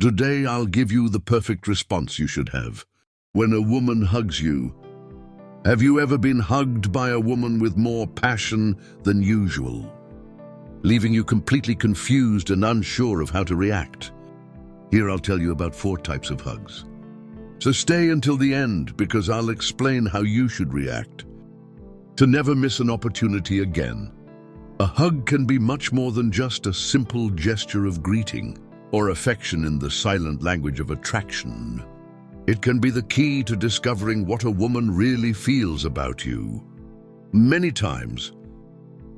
Today I'll give you the perfect response you should have. When a woman hugs you, have you ever been hugged by a woman with more passion than usual, leaving you completely confused and unsure of how to react? Here I'll tell you about 4 types of hugs. So stay until the end, because I'll explain how you should react to never miss an opportunity again. A hug can be much more than just a simple gesture of greeting or affection in the silent language of attraction. It can be the key to discovering what a woman really feels about you. Many times,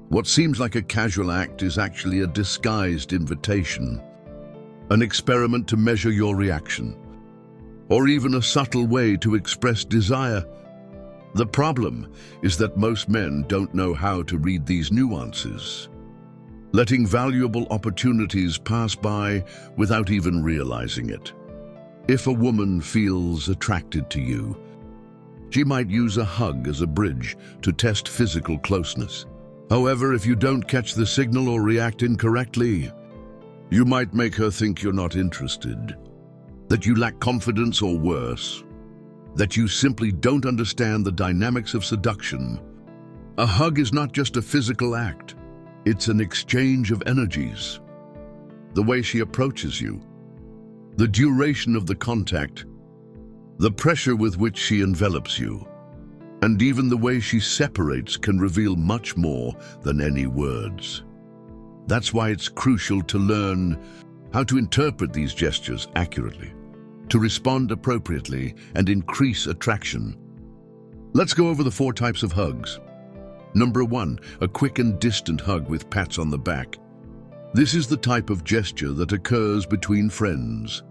what seems like a casual act is actually a disguised invitation, an experiment to measure your reaction, or even a subtle way to express desire. The problem is that most men don't know how to read these nuances, letting valuable opportunities pass by without even realizing it. If a woman feels attracted to you, she might use a hug as a bridge to test physical closeness. However, if you don't catch the signal or react incorrectly, you might make her think you're not interested, that you lack confidence, or worse, that you simply don't understand the dynamics of seduction. A hug is not just a physical act, it's an exchange of energies. The way she approaches you, the duration of the contact, the pressure with which she envelops you, and even the way she separates can reveal much more than any words. That's why it's crucial to learn how to interpret these gestures accurately, to respond appropriately and increase attraction. Let's go over the 4 types of hugs. Number 1, a quick and distant hug with pats on the back. This is the type of gesture that occurs between friends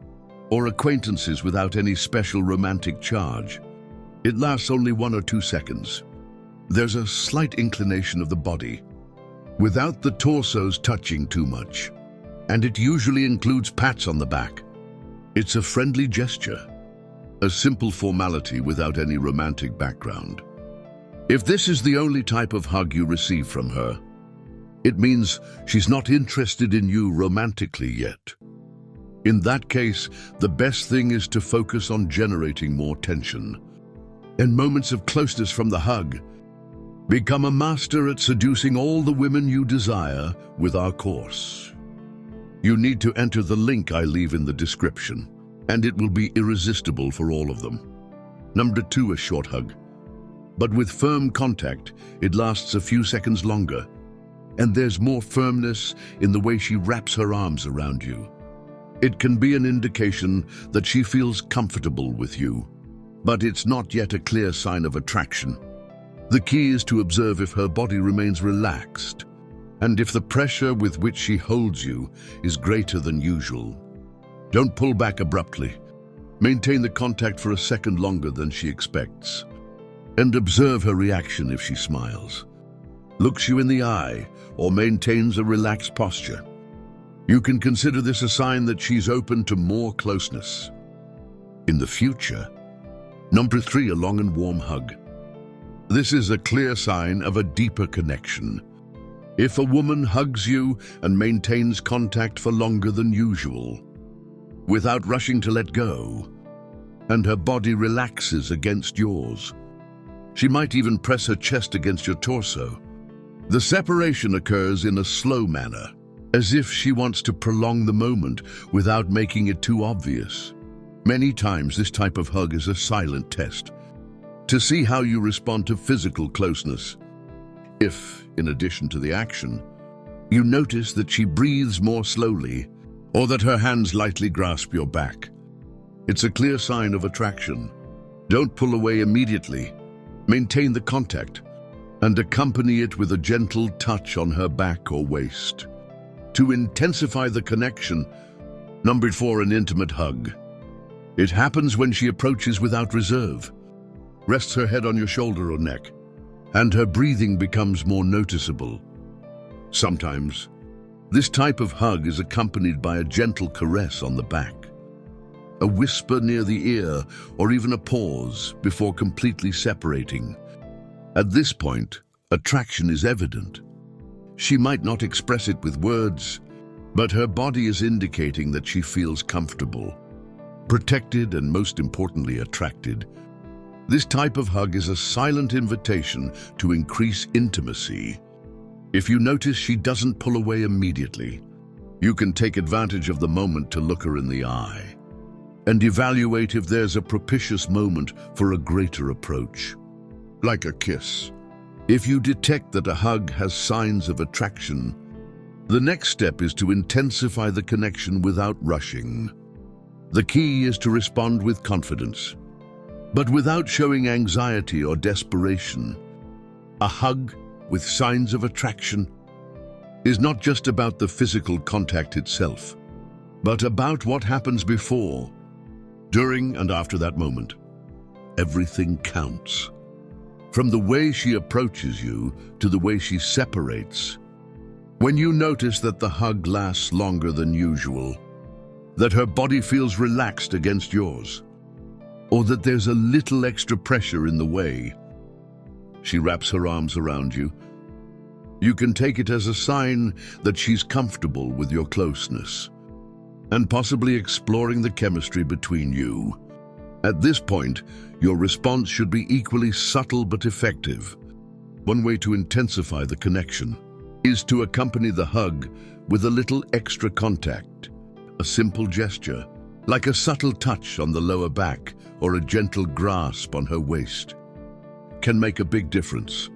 or acquaintances without any special romantic charge. It lasts only 1 or 2 seconds. There's a slight inclination of the body, without the torsos touching too much, and it usually includes pats on the back. It's a friendly gesture, a simple formality without any romantic background. If this is the only type of hug you receive from her, it means she's not interested in you romantically yet. In that case, the best thing is to focus on generating more tension. In moments of closeness from the hug, become a master at seducing all the women you desire with our course. You need to enter the link I leave in the description, and it will be irresistible for all of them. Number 2, a short hug. But with firm contact, it lasts a few seconds longer, and there's more firmness in the way she wraps her arms around you. It can be an indication that she feels comfortable with you, but it's not yet a clear sign of attraction. The key is to observe if her body remains relaxed, and if the pressure with which she holds you is greater than usual. Don't pull back abruptly. Maintain the contact for a second longer than she expects, and observe her reaction if she smiles, looks you in the eye, or maintains a relaxed posture. You can consider this a sign that she's open to more closeness in the future. Number 3, a long and warm hug. This is a clear sign of a deeper connection. If a woman hugs you and maintains contact for longer than usual, without rushing to let go, and her body relaxes against yours, she might even press her chest against your torso. The separation occurs in a slow manner, as if she wants to prolong the moment without making it too obvious. Many times this type of hug is a silent test to see how you respond to physical closeness. If, in addition to the action, you notice that she breathes more slowly or that her hands lightly grasp your back, it's a clear sign of attraction. Don't pull away immediately. Maintain the contact and accompany it with a gentle touch on her back or waist to intensify the connection. Number 4, an intimate hug. It happens when she approaches without reserve, rests her head on your shoulder or neck, and her breathing becomes more noticeable. Sometimes, this type of hug is accompanied by a gentle caress on the back, a whisper near the ear, or even a pause before completely separating. At this point, attraction is evident. She might not express it with words, but her body is indicating that she feels comfortable, protected, and most importantly, attracted. This type of hug is a silent invitation to increase intimacy. If you notice she doesn't pull away immediately, you can take advantage of the moment to look her in the eye and evaluate if there's a propitious moment for a greater approach, like a kiss. If you detect that a hug has signs of attraction, the next step is to intensify the connection without rushing. The key is to respond with confidence, but without showing anxiety or desperation. A hug with signs of attraction is not just about the physical contact itself, but about what happens before, during, and after that moment. Everything counts. From the way she approaches you to the way she separates. When you notice that the hug lasts longer than usual, that her body feels relaxed against yours, or that there's a little extra pressure in the way she wraps her arms around you, you can take it as a sign that she's comfortable with your closeness and possibly exploring the chemistry between you. At this point, your response should be equally subtle but effective. One way to intensify the connection is to accompany the hug with a little extra contact. A simple gesture, like a subtle touch on the lower back or a gentle grasp on her waist, can make a big difference.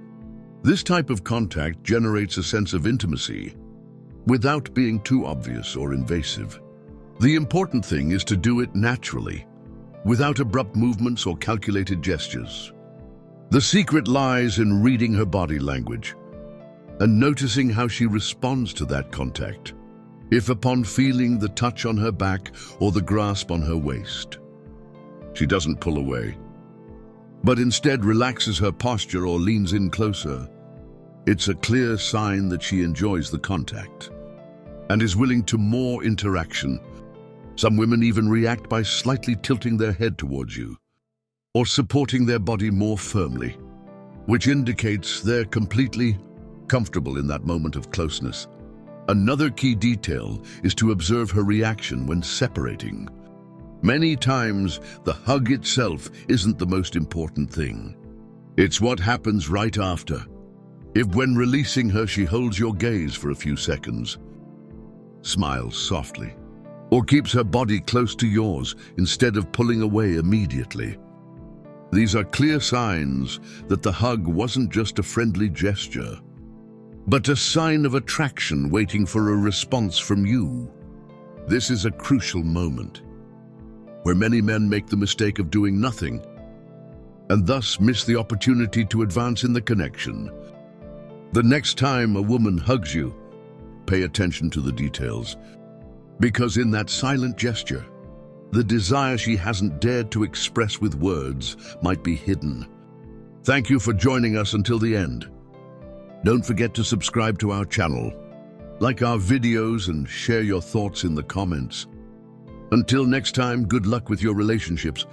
This type of contact generates a sense of intimacy without being too obvious or invasive. The important thing is to do it naturally, without abrupt movements or calculated gestures. The secret lies in reading her body language and noticing how she responds to that contact. If upon feeling the touch on her back or the grasp on her waist, she doesn't pull away, but instead relaxes her posture or leans in closer, it's a clear sign that she enjoys the contact and is willing to more interaction. Some women even react by slightly tilting their head towards you or supporting their body more firmly, which indicates they're completely comfortable in that moment of closeness. Another key detail is to observe her reaction when separating. Many times, the hug itself isn't the most important thing. It's what happens right after. If when releasing her she holds your gaze for a few seconds, smiles softly, or keeps her body close to yours instead of pulling away immediately. These are clear signs that the hug wasn't just a friendly gesture, but a sign of attraction waiting for a response from you. This is a crucial moment where many men make the mistake of doing nothing and thus miss the opportunity to advance in the connection. The next time a woman hugs you, pay attention to the details, because in that silent gesture, the desire she hasn't dared to express with words might be hidden. Thank you for joining us until the end. Don't forget to subscribe to our channel, like our videos, and share your thoughts in the comments. Until next time, good luck with your relationships.